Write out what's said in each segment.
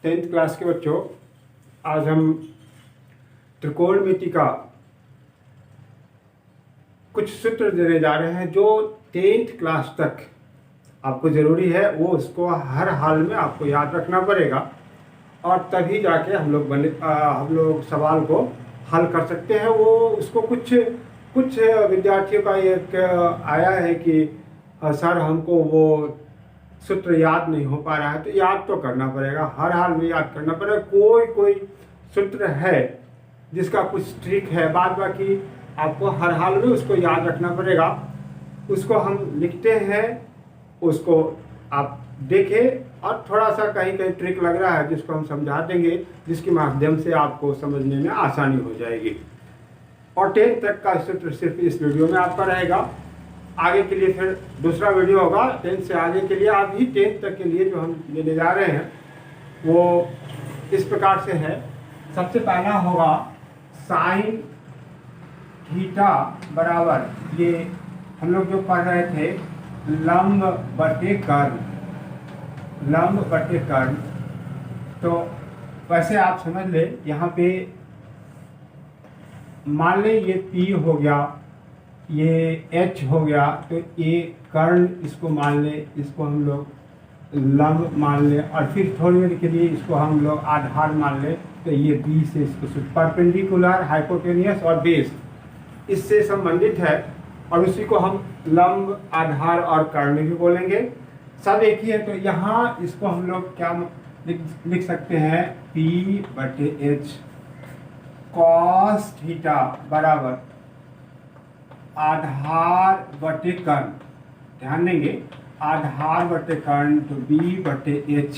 10th class के बच्चों, आज हम त्रिकोणमिति का कुछ सूत्र देने जा रहे हैं जो 10th क्लास तक आपको ज़रूरी है। वो उसको हर हाल में आपको याद रखना पड़ेगा और तभी जाके हम लोग सवाल को हल कर सकते हैं। वो उसको कुछ विद्यार्थियों का एक आया है कि सर हमको वो सूत्र याद नहीं हो पा रहा है, तो याद तो करना पड़ेगा, हर हाल में याद करना पड़ेगा। कोई सूत्र है जिसका कुछ ट्रिक है, बाद बाकी आपको हर हाल में उसको याद रखना पड़ेगा। उसको हम लिखते हैं, उसको आप देखें और थोड़ा सा कहीं ट्रिक लग रहा है जिसको हम समझा देंगे, जिसके माध्यम से आपको समझने में आसानी हो जाएगी। और 10th तक का सूत्र सिर्फ इस वीडियो में आपका रहेगा। आगे के लिए फिर दूसरा वीडियो होगा 10th से आगे के लिए। अभी 10th तक के लिए जो हम लेने जा रहे हैं वो इस प्रकार से है। सबसे पहला होगा साइन थीटा बराबर, ये हम लोग जो पढ़ रहे थे, लंब बटे कर्ण। तो वैसे आप समझ ले, यहाँ पे मान ले ये P हो गया, ये H हो गया, तो ये कर्ण, इसको मान ले, इसको हम लोग लंब मान ले, और फिर थोड़ी देर के लिए इसको हम लोग आधार मान ले। तो ये B से इसको परपेंडिकुलर, हाइपोटेनियस और बेस इससे संबंधित है, और उसी को हम लंब, आधार और कर्ण भी बोलेंगे। सब एक ही है। तो यहाँ इसको हम लोग क्या लिख सकते हैं, P बटे H कॉस थीटा बराबर आधार बटे कर्ण। ध्यान देंगे, आधार बटे कर्ण, तो B बटे H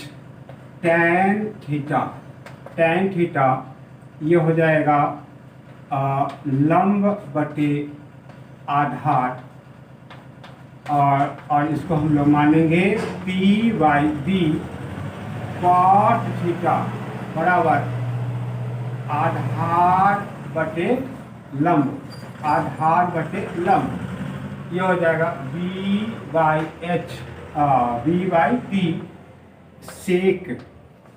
टैन थीटा ये हो जाएगा लंब बटे आधार, और इसको हम लोग मानेंगे P by B cot theta बराबर आधार बटे लंब, ये हो जाएगा B by P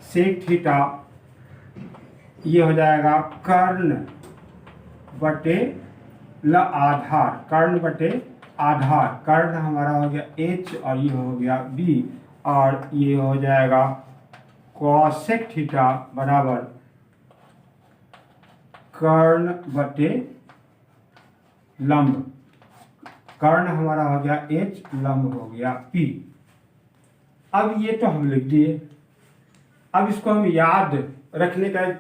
sec theta, ये हो जाएगा कर्ण बटे आधार, कर्ण हमारा हो गया H और ये हो गया B, और ये हो जाएगा कॉसेक थीटा बराबर कर्ण बटे लंब। कर्ण हमारा हो गया H, लंब हो गया P। अब ये तो हम लिख दिए। अब इसको हम याद रखने का एक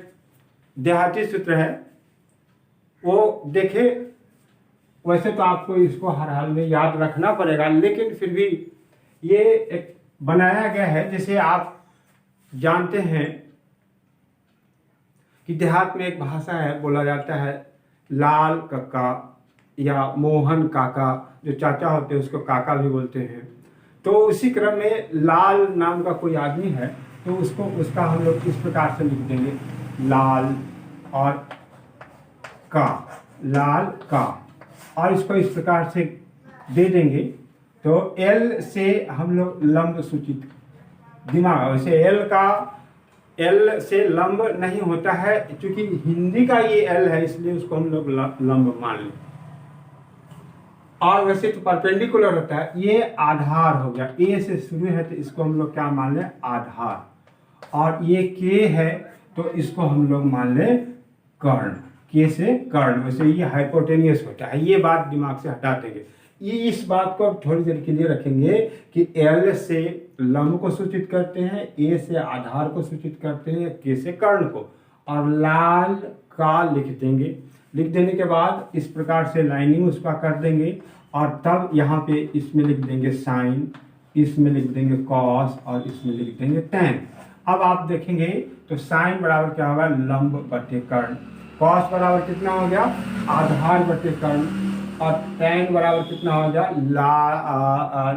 देहाती सूत्र है, वो देखे। वैसे तो आपको इसको हर हाल में याद रखना पड़ेगा, लेकिन फिर भी ये एक बनाया गया है। जैसे आप जानते हैं कि देहात में एक भाषा है, बोला जाता है लाल काका या मोहन काका, जो चाचा होते हैं उसको काका भी बोलते हैं। तो उसी क्रम में लाल नाम का कोई आदमी है, तो उसका हम लोग इस प्रकार से लिख देंगे, लाल का, और इसको इस प्रकार से दे देंगे। तो L से हम लोग लंब सूचित, दिमाग वैसे L से लंब नहीं होता है, क्योंकि हिंदी का ये L है, इसलिए उसको हम लोग लंब मान लें। और वैसे तो परपेंडिकुलर होता है, ये आधार हो गया, A से शुरू है तो इसको हम लोग क्या मान लें, आधार। और ये K है तो इसको हम लोग मान लें कर्ण, K से कर्ण। वैसे ये हाइपोटेनियस होता है, ये बात दिमाग से हटा देंगे। ये इस बात को अब थोड़ी देर के लिए रखेंगे कि L से लंब को सूचित करते हैं, A से आधार को सूचित करते हैं, K से कर्ण को, और लाल का लिख देंगे। लिख देने के बाद इस प्रकार से लाइनिंग उसका कर देंगे, और तब यहाँ पे इसमें लिख देंगे साइन, इसमें लिख देंगे कॉस, और इसमें लिख देंगे टैन। अब आप देखेंगे तो साइन बराबर क्या होगा, लंब बटे कर्ण। कॉस बराबर कितना हो गया, आधार बटे कर्ण, और टैन बराबर कितना हो गया,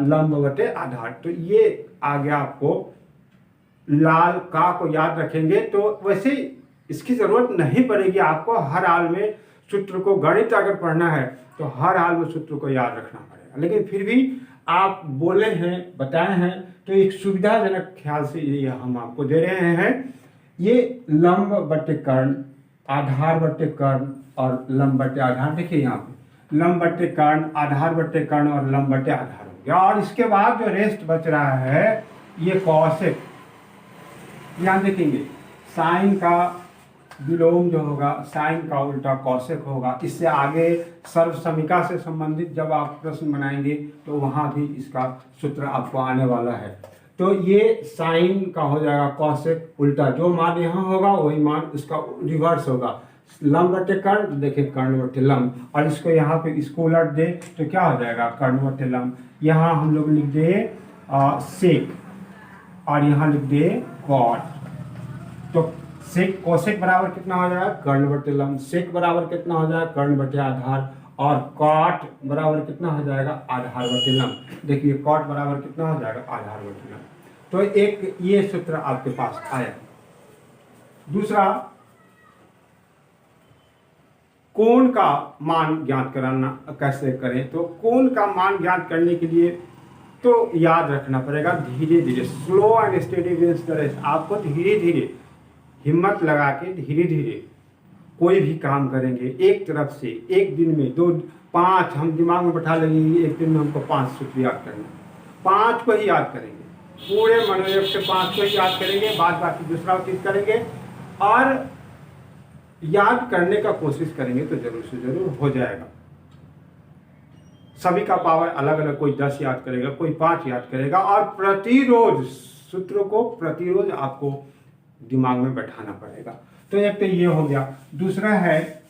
लंब बटे आधार। तो ये आ गया। आपको लाल का को याद रखेंगे तो वैसे इसकी जरूरत नहीं पड़ेगी आपको। हर हाल में सूत्र को, गणित अगर पढ़ना है तो हर हाल में सूत्र को याद रखना पड़ेगा। लेकिन फिर भी आप बोले हैं, बताए हैं तो एक सुविधाजनक ख्याल से ये हम आपको दे रहे हैं। ये लंब बटे कर्ण, आधार बटे कर्ण और लंब बटे आधार। देखिए यहाँ पे लंब बटे कर्ण, आधार बटे कर्ण और लंब बटे आधार हो गया। और इसके बाद जो रेस्ट बच रहा है ये कौशिक। यहाँ देखेंगे साइन का विलोम जो होगा, साइन का उल्टा कौशिक होगा। इससे आगे सर्व समीका से संबंधित जब आप प्रश्न बनाएंगे तो वहां भी इसका सूत्र आपको आने वाला है। तो ये साइन का हो जाएगा कौशिक उल्टा, जो मान यहाँ होगा वही मान उसका रिवर्स होगा। लंब बटे कर्ण, देखिए कर्ण बटे लंब, और इसको यहाँ पे इसको उलट दे तो क्या हो जाएगा कर्ण बटे लंब। यहाँ हम लोग लिख दे सेक और यहाँ लिख दे कॉट। तो सेक कौशिक बराबर कितना हो जाएगा कर्ण बटे लंब, सेक बराबर कितना हो जाएगा कर्ण बटे आधार, और कॉट बराबर कितना हो जाएगा आधार बटे लंब। देखिए कॉट बराबर कितना हो जाएगा आधार बटे लंब। तो एक ये सूत्र आपके पास आया। दूसरा, कोण का मान ज्ञात कराना कैसे करें। तो कोण का मान ज्ञात करने के लिए तो याद रखना पड़ेगा धीरे धीरे, slow and steady wins the race. आपको धीरे धीरे हिम्मत लगा के धीरे धीरे कोई भी काम करेंगे। एक तरफ से एक दिन में 2-5 हम दिमाग में बैठा लेंगे, एक दिन में हमको 5 सूत्र याद करना, 5 को ही याद करेंगे, पूरे मनोयोग से 5 को ही याद करेंगे, बाद बाकी दूसरा चीज करेंगे और याद करने का कोशिश करेंगे तो जरूर से जरूर हो जाएगा। सभी का पावर अलग अलग, कोई 10 याद करेगा, कोई 5 याद करेगा, और प्रतिरोज सूत्रों को प्रतिरोज आपको दिमाग में बैठाना पड़ेगा। तो एक तो ये हो गया। दूसरा है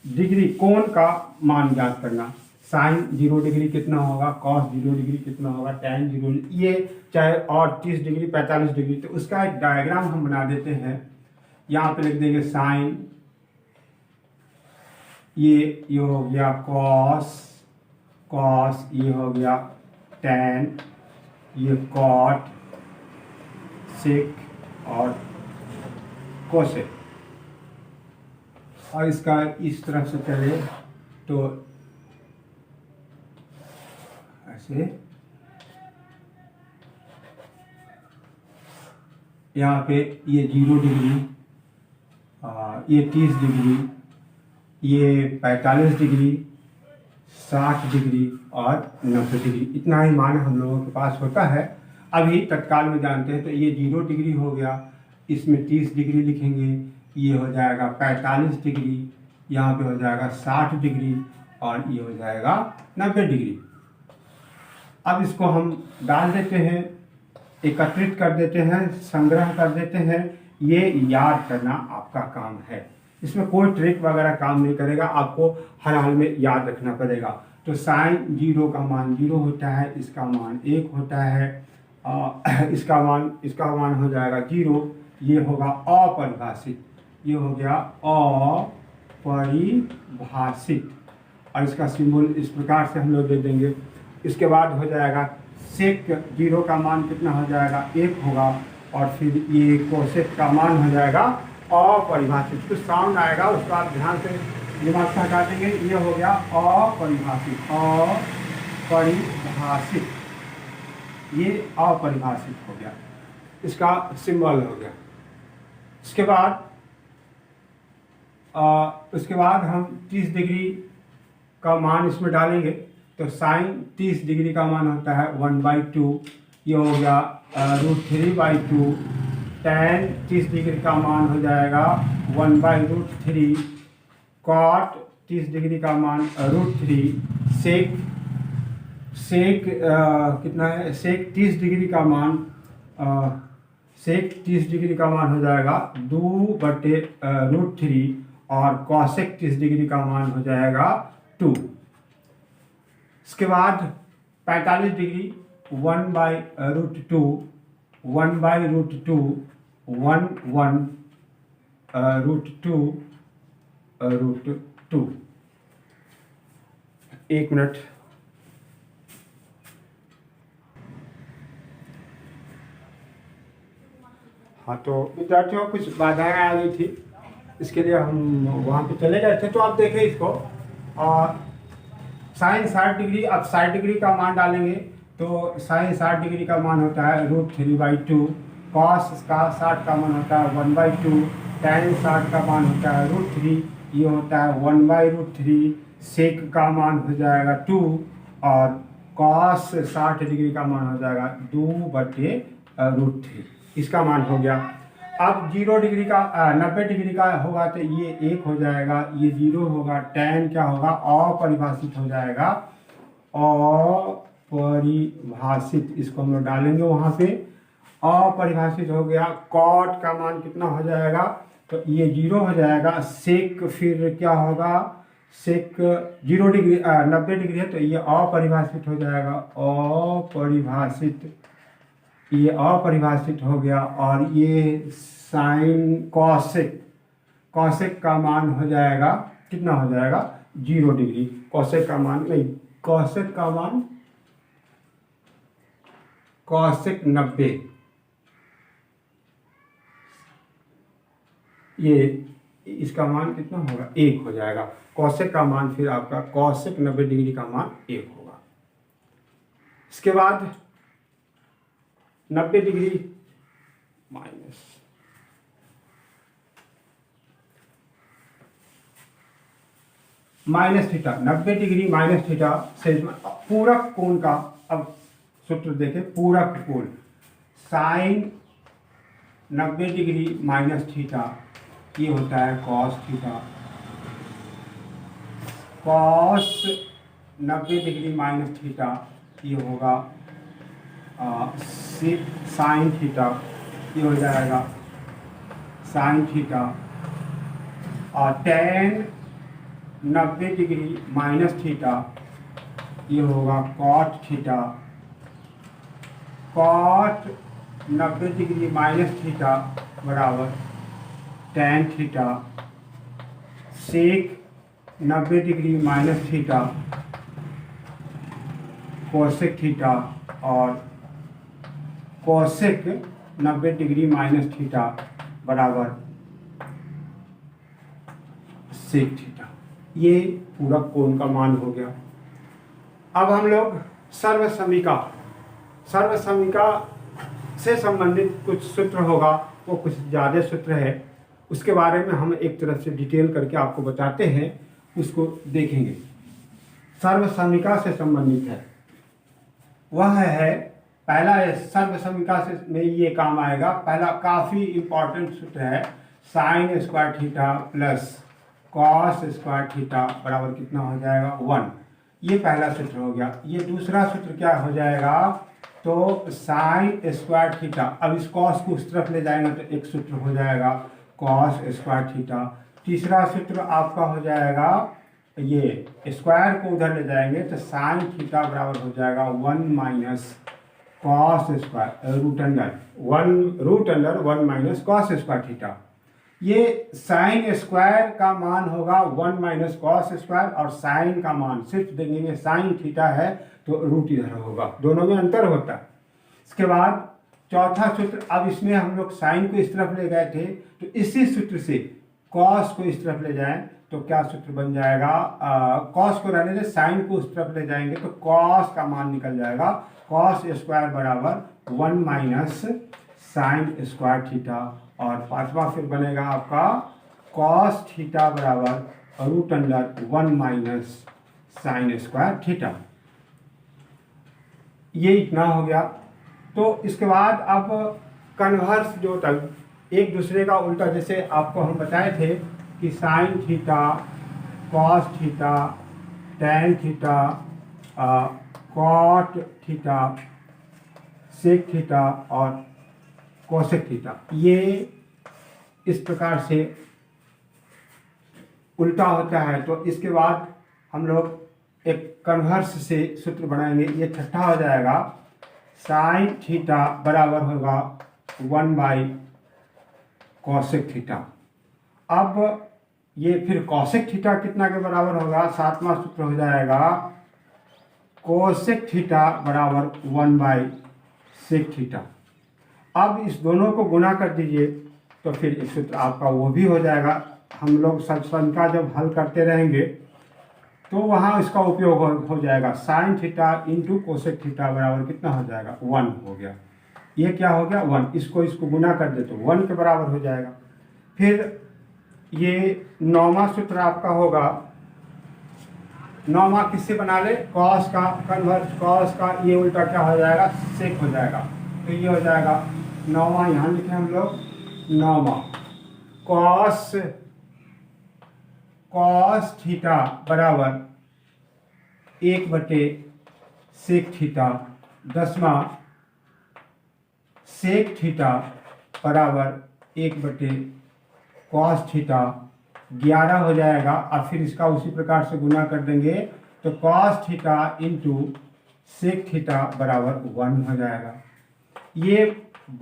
डिग्री, कोण का मान ज्ञात करना। साइन 0 डिग्री कितना होगा, कॉस 0 डिग्री कितना होगा, टैन 0, ये चाहे और 30 डिग्री 45 डिग्री। तो उसका एक डायग्राम हम बना देते हैं। यहाँ पे लिख देंगे साइन, ये हो गया कॉस, कॉस ये हो गया टैन, ये कॉट, सेक और कोसेक। और इसका इस तरफ से चले तो ऐसे, यहाँ पे ये 0 डिग्री, ये 30 डिग्री, ये 45 डिग्री, 60 डिग्री और 90 डिग्री, इतना ही मान हम लोगों के पास होता है। अभी तत्काल में जानते हैं। तो ये 0 डिग्री हो गया, इसमें 30 डिग्री लिखेंगे, ये हो जाएगा 45 डिग्री, यहाँ पे हो जाएगा 60 डिग्री और ये हो जाएगा 90 डिग्री। अब इसको हम डाल देते हैं, एकत्रित कर देते हैं, संग्रह कर देते हैं। ये याद करना आपका काम है, इसमें कोई ट्रिक वगैरह काम नहीं करेगा, आपको हर हाल में याद रखना पड़ेगा। तो साइन 0 का मान 0 होता है, इसका मान 1 होता है, इसका मान हो जाएगा 0। ये होगा अपरिभाषित, ये हो गया अपरिभाषित, और इसका सिंबल इस प्रकार से हम लोग दे देंगे। इसके बाद हो जाएगा सेक 0 का मान कितना हो जाएगा 1 होगा, और फिर ये कोसेक का मान हो जाएगा अपरिभाषित। कुछ साउंड आएगा उसको आप ध्यान से दिमाग से हटा देंगे। ये हो गया अपरिभाषित, अपरिभाषित, ये अपरिभाषित हो गया, इसका सिंबल हो गया। उसके बाद हम 30 डिग्री का मान इसमें डालेंगे। तो साइन 30 डिग्री का मान होता है 1/2, ये हो गया √3/2। टैन 30 डिग्री का मान हो जाएगा 1/√3। कॉट 30 डिग्री का मान √3। सेक कितना है, सेक 30 डिग्री का मान हो जाएगा 2/√3, और कॉसेक 30 डिग्री का मान हो जाएगा 2। इसके बाद 45 डिग्री 1/√2, 1/√2, 1/√2। 1 मिनट। हाँ, तो विद्यार्थियों कुछ बाधाएं आ गई थी, इसके लिए हम वहाँ पे चले गए थे। तो आप देखें इसको, और साइन 60 डिग्री, अब 60 डिग्री का मान डालेंगे तो साइन 60 डिग्री का मान होता है √3/2, कॉस का 60 का मान होता है 1/2, tan 60 का मान होता है √3, ये होता है 1/√3, सेक का मान हो जाएगा 2 और कॉस 60 डिग्री का मान हो जाएगा 2/√3, इसका मान हो गया। अब 0 डिग्री का 90 डिग्री का होगा तो ये 1 हो जाएगा, ये 0 होगा, tan क्या होगा अपरिभाषित हो जाएगा, अपरिभाषित, इसको हम लोग डालेंगे वहाँ पे, अपरिभाषित हो गया। कॉट का मान कितना हो जाएगा, तो ये 0 हो जाएगा, सेक फिर क्या होगा, सेक 0 डिग्री 90 डिग्री है तो ये अपरिभाषित हो जाएगा, अपरिभाषित, ये अपरिभाषित हो गया। और ये साइन कॉसेक, कॉसेक का मान हो जाएगा कितना हो जाएगा 0 डिग्री, कॉसेक का मान नहीं, कॉसेक का मान कॉसेक 90, ये इसका मान कितना होगा 1 हो जाएगा, कॉसेक का मान फिर आपका कॉसेक 90 डिग्री का मान 1 होगा। इसके बाद 90 degree minus theta, 90 degree minus theta से पूरक कोण का, अब सूत्र देखें, पूरक कोण साइन 90 डिग्री माइनस थीटा ये होता है cos theta, cos 90 degree minus theta ये होगा साइन थीटा, ये हो जाएगा साइन थीटा, और tan 90 डिग्री माइनस थीटा ये होगा cot theta, cot 90 degree minus theta बराबर tan theta, sec 90 degree minus theta cosec theta, और कोसेक 90 डिग्री माइनस थीटा बराबर सेक थीटा, ये पूरक कोण का मान हो गया। अब हम लोग सर्वसमीका, सर्वसमीका से संबंधित कुछ सूत्र होगा, वो कुछ ज़्यादा सूत्र है, उसके बारे में हम एक तरफ से डिटेल करके आपको बताते हैं, उसको देखेंगे। सर्वसमीका से संबंधित है वह है पहला, सर्वसमीका से में ये काम आएगा। पहला काफ़ी इम्पॉर्टेंट सूत्र है, sign square theta plus cos square theta बराबर कितना हो जाएगा 1, ये पहला सूत्र हो गया। ये दूसरा सूत्र क्या हो जाएगा, तो साइन स्क्वायर थीटा, अब इस कॉस को उस तरफ ले जाएंगे तो एक सूत्र हो जाएगा कॉस स्क्वायर थीटा। तीसरा सूत्र आपका हो जाएगा, ये स्क्वायर को उधर ले जाएंगे तो साइन थीटा बराबर हो जाएगा 1 minus cos square root under 1 minus cos square theta. ये साइन स्क्वायर का मान होगा 1 माइनस कॉस स्क्वायर, और साइन का मान सिर्फ देखेंगे साइन थीटा है तो रूट इधर होगा, दोनों में अंतर होता है। इसके बाद चौथा सूत्र, अब इसमें हम लोग साइन को इस तरफ ले गए थे तो इसी सूत्र से कॉस को इस तरफ ले जाएं तो क्या सूत्र बन जाएगा, कॉस को रहने से साइन को उस तरफ ले जाएंगे तो कॉस का मान निकल जाएगा, कॉस स्क्वायर बराबर 1 माइनस साइन स्क्वायर थीटा, और पांचवा फिर बनेगा आपका कॉस थीटा बराबर root under 1 minus sine square theta. ये इतना हो गया। तो इसके बाद अब कन्वर्स जो होता है एक दूसरे का उल्टा, जैसे आपको हम बताए थे कि sine theta, cos theta, tan theta, cot theta, sec theta और कोसेक थीटा, ये इस प्रकार से उल्टा होता है। तो इसके बाद हम लोग एक कन्वर्स से सूत्र बनाएंगे, ये छठा हो जाएगा, साइन थीटा बराबर होगा 1 बाई कोसेक थीटा। अब ये फिर कोसेक थीटा कितना के बराबर होगा, सातवां सूत्र हो जाएगा कोसेक थीटा बराबर 1 बाई सेक थीटा। अब इस दोनों को गुना कर दीजिए तो फिर एक सूत्र आपका वो भी हो जाएगा। हम लोग सर्वसमीका जब हल करते रहेंगे तो वहाँ इसका उपयोग हो जाएगा। Sine theta into cosec theta बराबर कितना हो जाएगा, 1 हो गया। ये क्या हो गया, 1। इसको गुना कर दे तो 1 के बराबर हो जाएगा। फिर ये 9वां सूत्र आपका होगा, 9वां किससे बना ले, कॉस का कन्वर्स, कॉस का ये उल्टा क्या हो जाएगा, सेक हो जाएगा। तो ये हो जाएगा 9वां, यहाँ लिखे हम लोग 9वां कॉस थीटा बराबर 1/सेक थीटा। 10वां सेक थीटा बराबर 1/कॉस थीटा। 11 हो जाएगा, और फिर इसका उसी प्रकार से गुना कर देंगे तो cos theta into sec theta बराबर 1 हो जाएगा। ये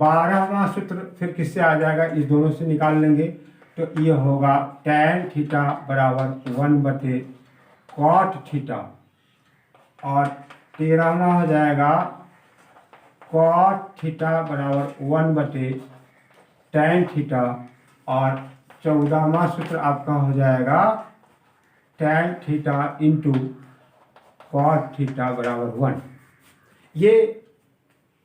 12वां सूत्र फिर किससे आ जाएगा, इस दोनों से निकाल लेंगे तो ये होगा tan थीटा बराबर 1/कॉट थीटा। और 13वां हो जाएगा कॉट थीटा बराबर 1/tan थीटा। और 14वां सूत्र आपका हो जाएगा tan theta into cot theta बराबर 1। ये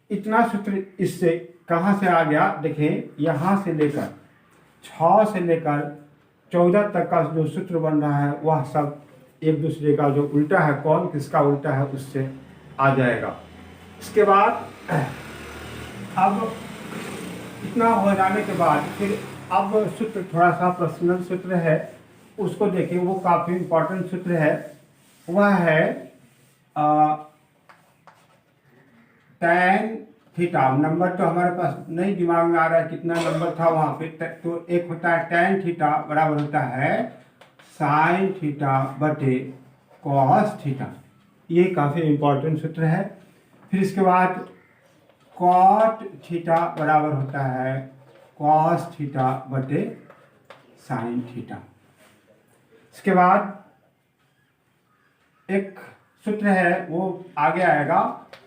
इतना सूत्र इससे कहाँ से आ गया, देखें यहाँ से लेकर 6 से लेकर 14 तक का जो सूत्र बन रहा है वह सब एक दूसरे का जो उल्टा है, कौन किसका उल्टा है उससे आ जाएगा। इसके बाद अब इतना हो जाने के बाद फिर अब सूत्र थोड़ा सा पर्सनल सूत्र है, उसको देखें। वो काफ़ी इम्पोर्टेंट सूत्र है, वह है tan थीटा। नंबर तो हमारे पास नहीं दिमाग में आ रहा है कितना नंबर था वहाँ पे, तो एक होता है tan थीटा बराबर होता है साइन थीटा बटे कॉस थीटा। ये काफ़ी इम्पोर्टेंट सूत्र है। फिर इसके बाद कॉट थीटा बराबर होता है कॉस थीटा बटे साइन थीटा। इसके बाद एक सूत्र है वो आगे आएगा,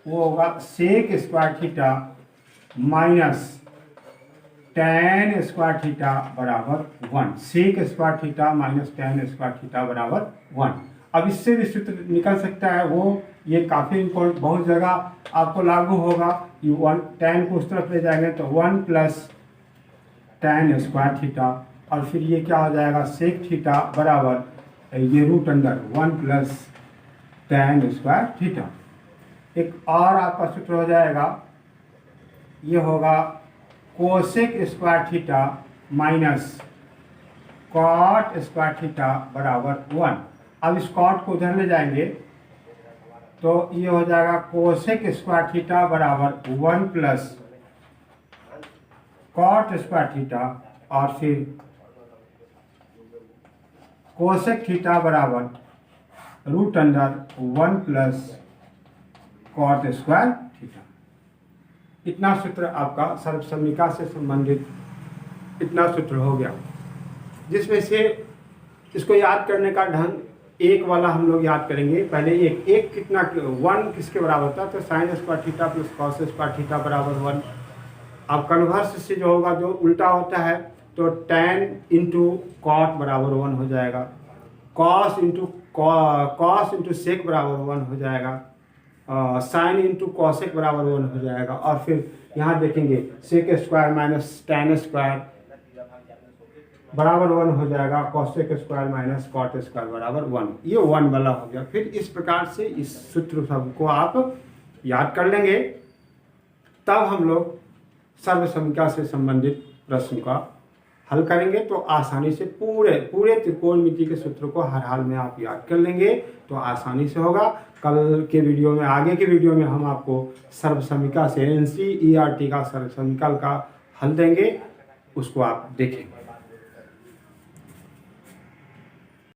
वो होगा sec square theta minus tan square theta बराबर 1। Sec square theta minus tan square theta बराबर 1। अब इससे भी सूत्र निकल सकता है, वो ये काफ़ी इम्पोर्टेंट, बहुत जगह आपको लागू होगा। ये 1 tan को उस तरफ ले जाएंगे तो 1 प्लस tan स्क्वायर थीटा। और फिर ये क्या हो जाएगा, सेक थीटा बराबर ये root under 1 plus tan square theta. एक और आपका सूत्र हो जाएगा, ये होगा cosec square theta minus cot square theta बराबर 1। अब इस कॉट को उधर ले जाएंगे तो ये हो जाएगा कोसेक स्क्वायर थीटा बराबर 1 प्लस कॉट स्क्वायर थीटा। और फिर कोसेक थीटा बराबर root under 1 plus cot square theta. इतना सूत्र आपका सर्वसम्मिका से संबंधित इतना सूत्र हो गया, जिसमें से इसको याद करने का ढंग एक वाला हम लोग याद करेंगे। पहले एक कितना 1 किसके बराबर था, तो sign square theta plus cos square theta बराबर 1। अब कन्वर्स से जो होगा, जो उल्टा होता है, तो tan इंटू कॉट बराबर 1 हो जाएगा, कॉस इंटू सेक बराबर 1 हो जाएगा, साइन इंटू कॉसेक बराबर 1 हो जाएगा। और फिर यहाँ देखेंगे sec square minus tan square बराबर 1 हो जाएगा, cosec square minus cot square बराबर 1। ये 1 वाला हो गया। फिर इस प्रकार से इस सूत्र सबको आप याद कर लेंगे, तब हम लोग सर्वसम्मिका से संबंधित प्रश्न का हल करेंगे। तो आसानी से पूरे त्रिकोणमिति के सूत्र को हर हाल में आप याद कर लेंगे तो आसानी से होगा। कल के वीडियो में, आगे के वीडियो में हम आपको सर्वसम्मिका से NCERT का सर्वसम्मिका का हल देंगे, उसको आप देखें।